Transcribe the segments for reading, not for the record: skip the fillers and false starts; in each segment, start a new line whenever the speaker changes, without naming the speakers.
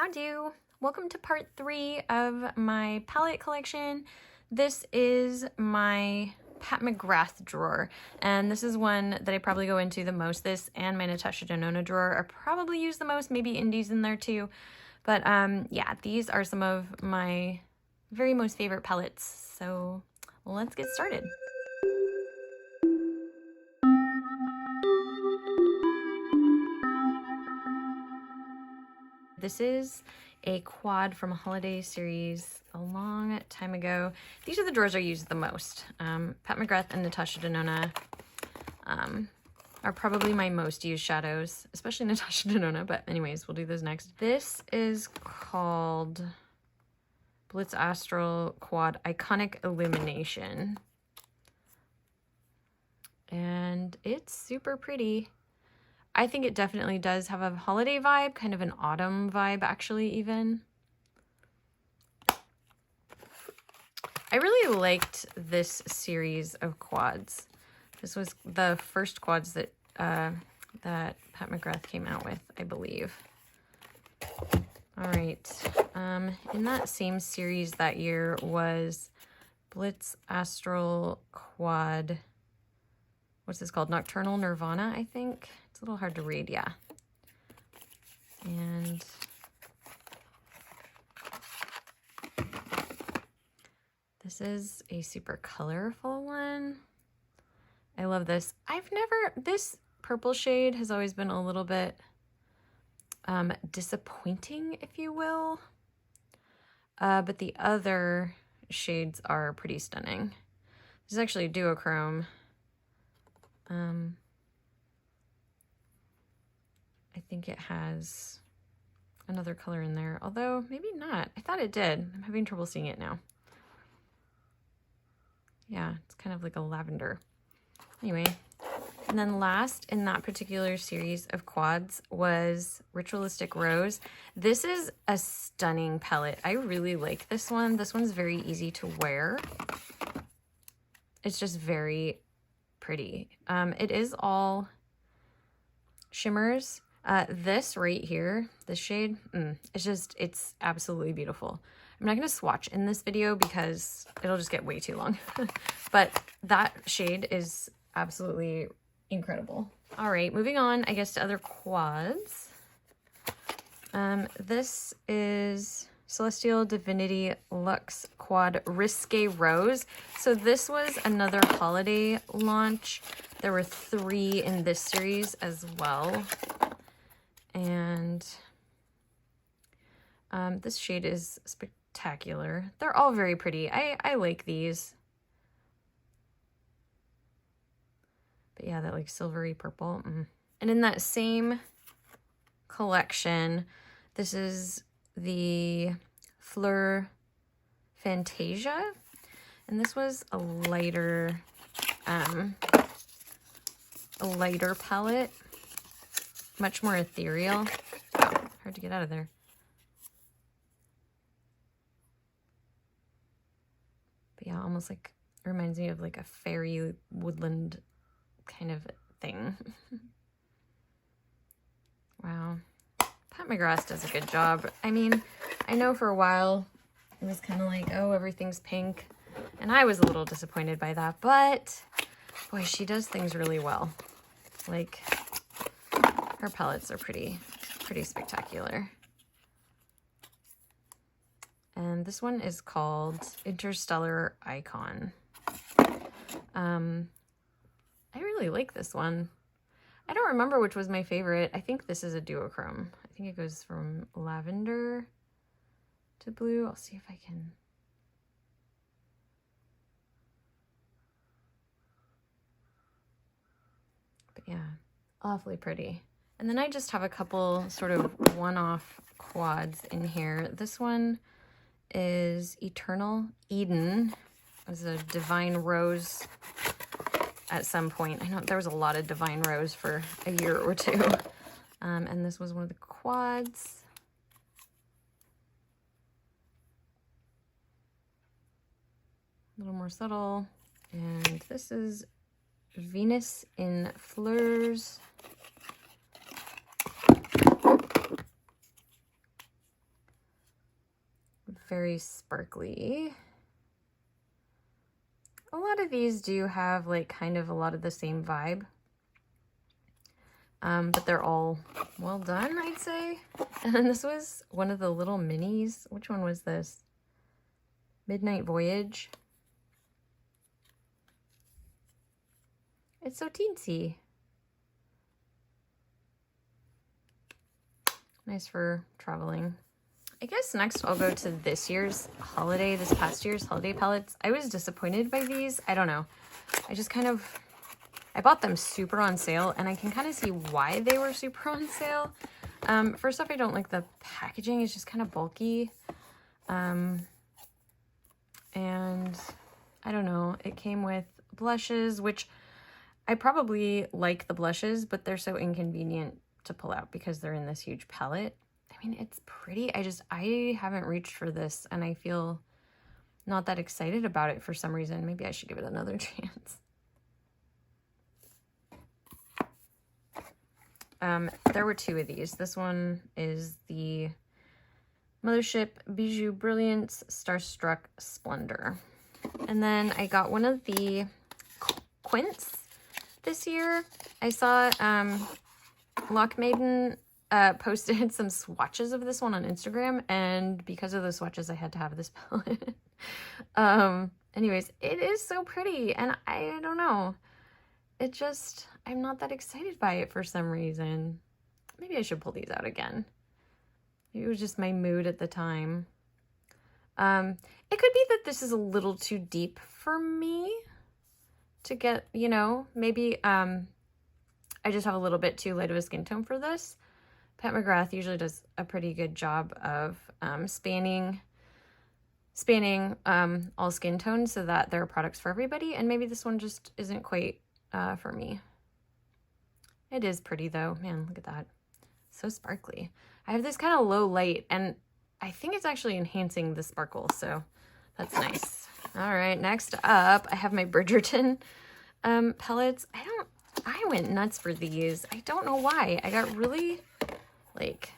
Howdo! Welcome to part 3 of my palette collection. This is my Pat McGrath drawer, and this is one that I probably go into the most. This and my Natasha Denona drawer are probably used the most, maybe indies in there too. But yeah, these are some of my very most favorite palettes. So let's get started. This is a quad from a holiday series a long time ago. These are the drawers I use the most. Pat McGrath and Natasha Denona are probably my most used shadows, especially Natasha Denona, but anyways, we'll do those next. This is called Blitz Astral Quad Iconic Illumination. And it's super pretty. I think it definitely does have a holiday vibe, kind of an autumn vibe actually even. I really liked this series of quads. This was the first quads that that Pat McGrath came out with, I believe. All right, in that same series that year was Blitz Astral Quad, what's this called? Nocturnal Nirvana, I think. It's a little hard to read, yeah. And this is a super colorful one. I love this. This purple shade has always been a little bit disappointing, if you will. But the other shades are pretty stunning. This is actually a duochrome. I think it has another color in there, although maybe not. I thought it did. I'm having trouble seeing it now. Yeah, it's kind of like a lavender. Anyway, and then last in that particular series of quads was Ritualistic Rose. This is a stunning palette. I really like this one. This one's very easy to wear. It's just very pretty. It is all shimmers. This right here, this shade, it's absolutely beautiful. I'm not going to swatch in this video because it'll just get way too long. But that shade is absolutely incredible. All right, moving on, I guess, to other quads. This is Celestial Divinity Luxe Quad Risque Rose. So this was another holiday launch. There were 3 in this series as well. And this shade is spectacular. They're all very pretty. I like these. But yeah, that like silvery purple. And in that same collection, this is the Fleur Fantasia. And this was a lighter palette. Much more ethereal. Oh, hard to get out of there. But yeah, almost like it reminds me of like a fairy woodland kind of thing. Wow. Pat McGrath does a good job. I mean, I know for a while it was kind of like, oh, everything's pink. And I was a little disappointed by that, but boy, she does things really well. Like, her palettes are pretty spectacular. And this one is called Interstellar Icon. I really like this one. I don't remember which was my favorite. I think this is a duochrome. I think it goes from lavender to blue. I'll see if I can. But yeah, awfully pretty. And then I just have a couple sort of one-off quads in here. This one is Eternal Eden. It was a Divine Rose at some point. I know there was a lot of Divine Rose for a year or two. And this was one of the quads. A little more subtle. And this is Venus in Fleurs. very sparkly. A lot of these do have like kind of a lot of the same vibe. But they're all well done, I'd say. And then this was one of the little minis. Which one was this? Midnight Voyage. It's so teensy. Nice for traveling. I guess next I'll go to this past year's holiday palettes. I was disappointed by these. I don't know. I bought them super on sale, and I can kind of see why they were super on sale. First off, I don't like the packaging. It's just kind of bulky. And I don't know. It came with blushes, which I probably like the blushes, but they're so inconvenient to pull out because they're in this huge palette. I mean, it's pretty. I haven't reached for this, and I feel not that excited about it for some reason. Maybe I should give it another chance. There were two of these. This one is the Mothership Bijou Brilliance Starstruck Splendor. And then I got one of the Quints this year. I saw Lock Maiden posted some swatches of this one on Instagram, and because of the swatches, I had to have this palette. Anyways, it is so pretty, and I don't know. I'm not that excited by it for some reason. Maybe I should pull these out again. Maybe it was just my mood at the time. It could be that this is a little too deep for me to get, you know, maybe I just have a little bit too light of a skin tone for this. Pat McGrath usually does a pretty good job of spanning all skin tones so that there are products for everybody, and maybe this one just isn't quite for me. It is pretty though. Man, look at that. So sparkly. I have this kind of low light, and I think it's actually enhancing the sparkle, so that's nice. All right, next up, I have my Bridgerton palettes. I went nuts for these. I don't know why. I got really, like,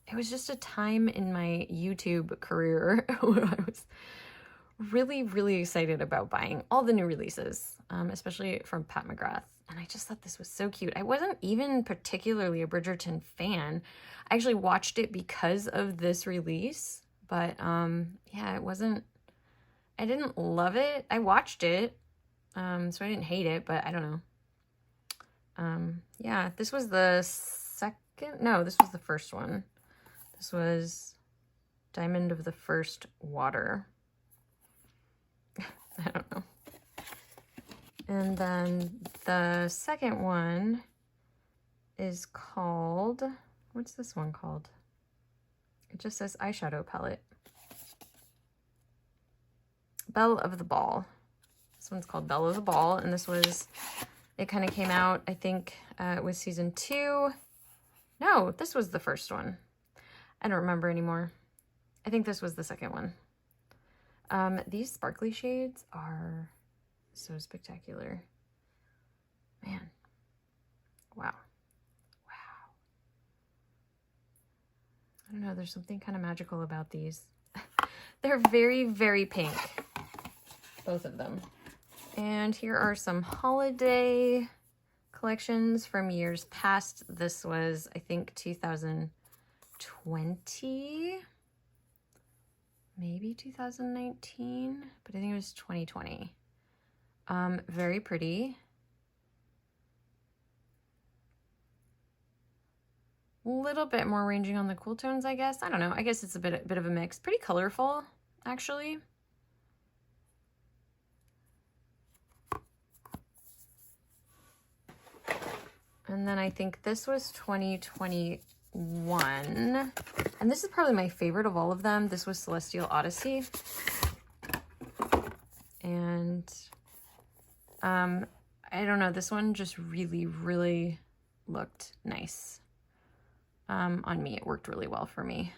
it was just a time in my YouTube career where I was really, really excited about buying all the new releases, especially from Pat McGrath. And I just thought this was so cute. I wasn't even particularly a Bridgerton fan. I actually watched it because of this release, but yeah, I didn't love it. I watched it, so I didn't hate it, but I don't know. Yeah, this was the this was the first one. This was Diamond of the First Water. I don't know. And then the second one is called, what's this one called? It just says Eyeshadow Palette. Belle of the Ball. This one's called Belle of the Ball, and it kind of came out, I think it was season 2. No, this was the first one. I don't remember anymore. I think this was the second one. These sparkly shades are so spectacular. Man. Wow. Wow. I don't know, there's something kind of magical about these. They're very, very pink. Both of them. And here are some holiday collections from years past. This was, I think, 2020. Maybe 2019, but I think it was 2020. Very pretty. A little bit more ranging on the cool tones, I guess. I don't know. I guess it's a bit of a mix. Pretty colorful, actually. And then I think this was 2021. And this is probably my favorite of all of them. This was Celestial Odyssey. And I don't know, this one just really, really looked nice. On me, it worked really well for me.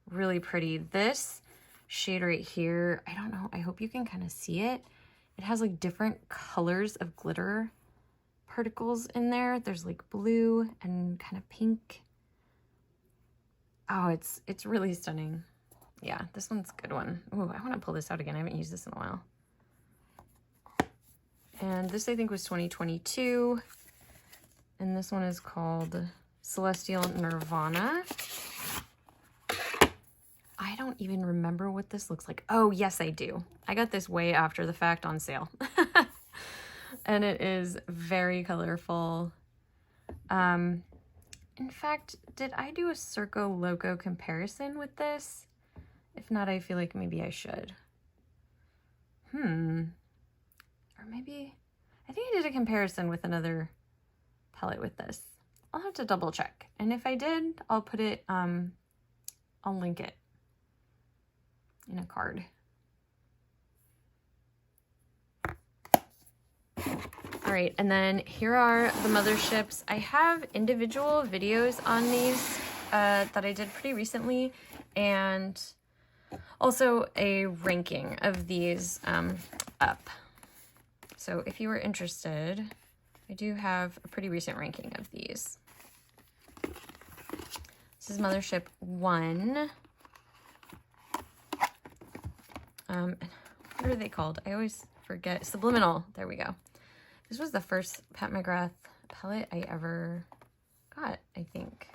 Really pretty. This shade right here, I don't know, I hope you can kind of see it. It has like different colors of glitter particles in there. There's like blue and kind of pink. Oh, it's really stunning. Yeah, this one's a good one. Ooh, I want to pull this out again. I haven't used this in a while. And this, I think, was 2022. And this one is called Celestial Nirvana. I don't even remember what this looks like. Oh, yes, I do. I got this way after the fact on sale. And it is very colorful. In fact, did I do a Circo Loco comparison with this? If not, I feel like maybe I should. Or maybe, I think I did a comparison with another palette with this. I'll have to double check. And if I did, I'll put it, I'll link it in a card. All right, and then here are the Motherships. I have individual videos on these that I did pretty recently, and also a ranking of these up. So if you were interested, I do have a pretty recent ranking of these. This is Mothership 1. What are they called? I always forget. Subliminal. There we go. This was the first Pat McGrath palette I ever got, I think.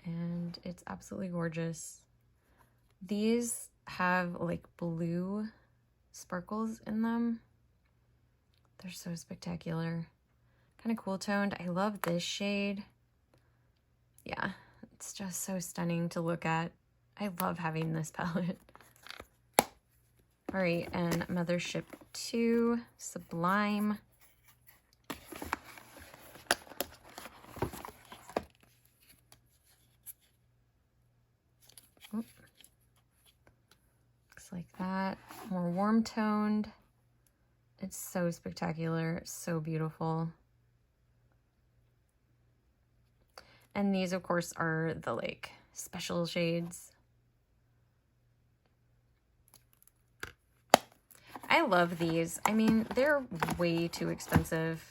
And it's absolutely gorgeous. These have like blue sparkles in them. They're so spectacular. Kind of cool toned. I love this shade. Yeah, it's just so stunning to look at. I love having this palette. All right, and Mothership 2, Sublime. Oop. Looks like that. More warm toned. It's so spectacular, so beautiful. And these, of course, are the like special shades. I love these. I mean, they're way too expensive,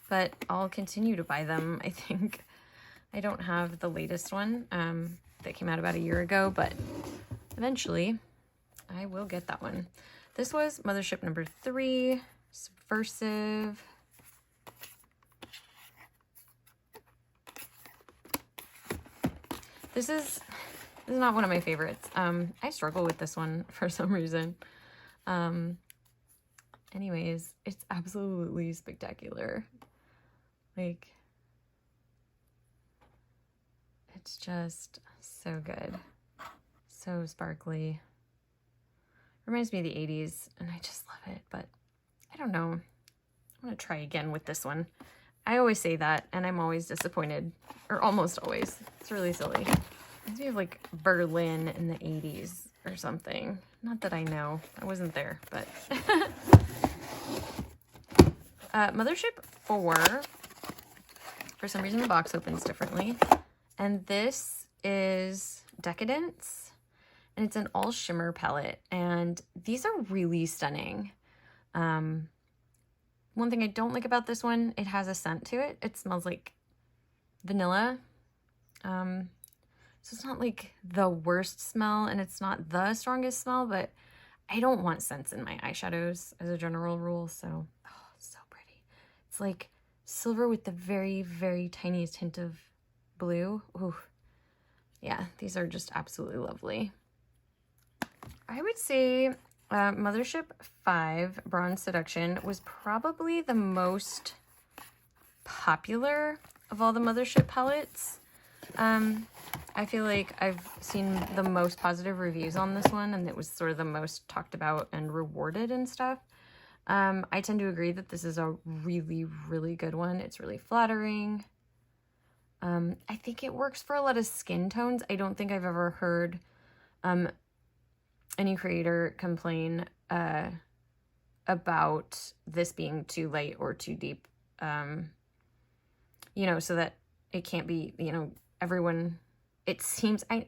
but I'll continue to buy them, I think. I don't have the latest one that came out about a year ago, but eventually I will get that one. This was Mothership number 3, Subversive. This is not one of my favorites. I struggle with this one for some reason. Anyways, it's absolutely spectacular. Like, it's just so good. So sparkly. Reminds me of the 80s, and I just love it, but I don't know. I'm gonna try again with this one. I always say that, and I'm always disappointed, or almost always. It's really silly. Reminds me of like Berlin in the 80s or something. Not that I know. I wasn't there, but. Mothership 4. For some reason, the box opens differently. And this is Decadence. And it's an all shimmer palette. And these are really stunning. One thing I don't like about this one, it has a scent to it. It smells like vanilla. So it's not like the worst smell, and it's not the strongest smell, but I don't want scents in my eyeshadows as a general rule, so, oh, it's so pretty. It's like silver with the very, very tiniest hint of blue. Ooh. Yeah, these are just absolutely lovely. I would say Mothership 5, Bronze Seduction, was probably the most popular of all the Mothership palettes. I feel like I've seen the most positive reviews on this one, and it was sort of the most talked about and rewarded and stuff. I tend to agree that this is a really, really good one. It's really flattering. I think it works for a lot of skin tones. I don't think I've ever heard any creator complain about this being too light or too deep, you know, so that it can't be, you know, everyone, it seems, I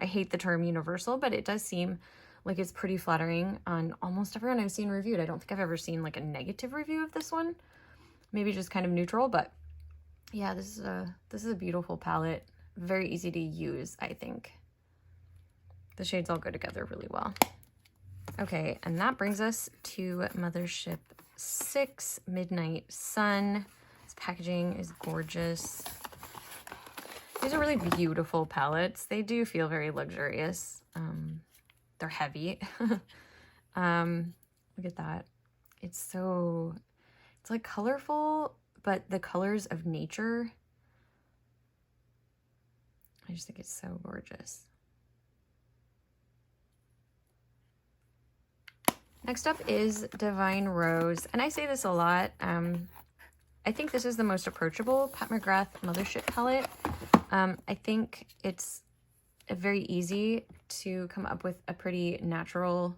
hate the term universal, but it does seem like it's pretty flattering on almost everyone I've seen reviewed. I don't think I've ever seen like a negative review of this one. Maybe just kind of neutral, but yeah, this is a beautiful palette. very easy to use, I think. The shades all go together really well. Okay, and that brings us to Mothership 6 Midnight Sun. This packaging is gorgeous. These are really beautiful palettes. They do feel very luxurious. They're heavy. Look at that. It's like colorful, but the colors of nature. I just think it's so gorgeous. Next up is Divine Rose, and I say this a lot. I think this is the most approachable Pat McGrath Mothership palette. I think it's very easy to come up with a pretty natural,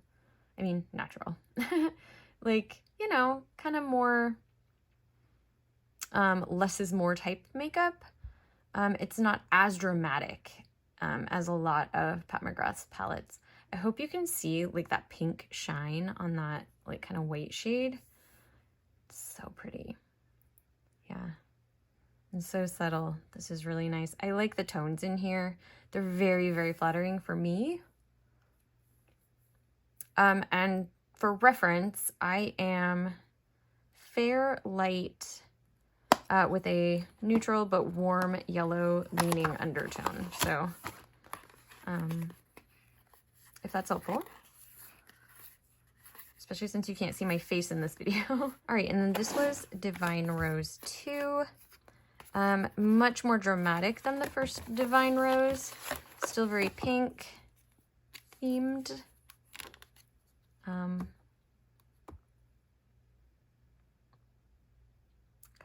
like, you know, kind of more less is more type makeup. It's not as dramatic as a lot of Pat McGrath's palettes. I hope you can see like that pink shine on that like kind of white shade. It's so pretty. Yeah. And so subtle. This is really nice. I like the tones in here. They're very, very flattering for me. And for reference, I am fair light with a neutral but warm yellow leaning undertone. So, if that's helpful, especially since you can't see my face in this video. All right, and then this was Divine Rose 2. Much more dramatic than the first Divine Rose. Still very pink themed. Kind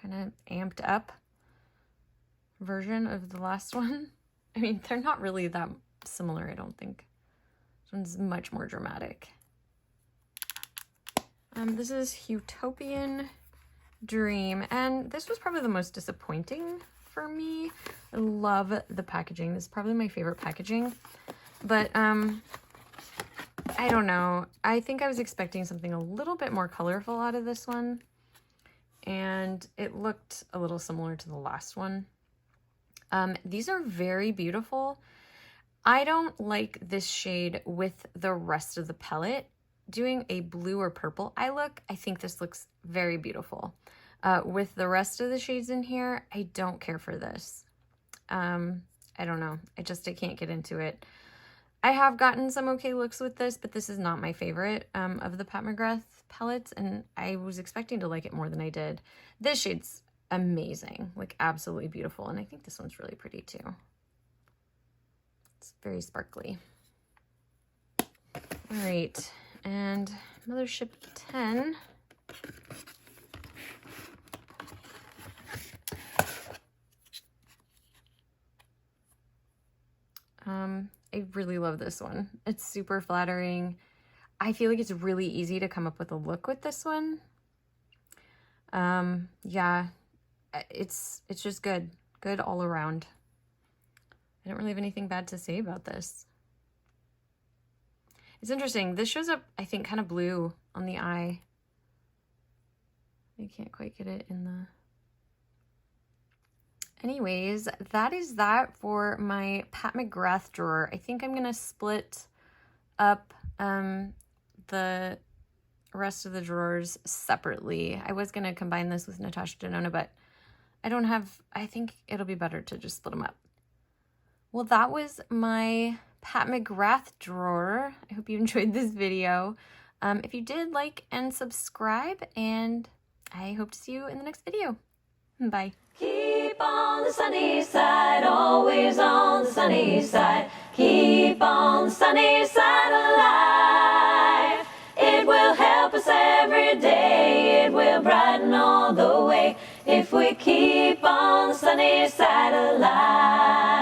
of amped up version of the last one. I mean, they're not really that similar, I don't think. This one's much more dramatic. This is Utopian Dream, and this was probably the most disappointing for me. I love the packaging. This is probably my favorite packaging, but I don't know. I think I was expecting something a little bit more colorful out of this one, and it looked a little similar to the last one. These are very beautiful. I don't like this shade with the rest of the palette. Doing a blue or purple eye look, I think this looks very beautiful. With the rest of the shades in here, I don't care for this. I don't know. I can't get into it. I have gotten some okay looks with this, but this is not my favorite of the Pat McGrath palettes, and I was expecting to like it more than I did. This shade's amazing, like absolutely beautiful, and I think this one's really pretty too. It's very sparkly. All right, and Mothership 10. I really love this one. It's super flattering. I feel like it's really easy to come up with a look with this one. Yeah, it's just good all around. I don't really have anything bad to say about this. It's interesting. This shows up, I think, kind of blue on the eye. I can't quite get it in the... Anyways, that is that for my Pat McGrath drawer. I think I'm going to split up the rest of the drawers separately. I was going to combine this with Natasha Denona, but I think it'll be better to just split them up. Well, that was my Pat McGrath drawer. I hope you enjoyed this video. If you did, like and subscribe, and I hope to see you in the next video. Bye.
Keep on the sunny side, always on the sunny side. Keep on the sunny side of life. It will help us every day. It will brighten all the way if we keep on the sunny side of life.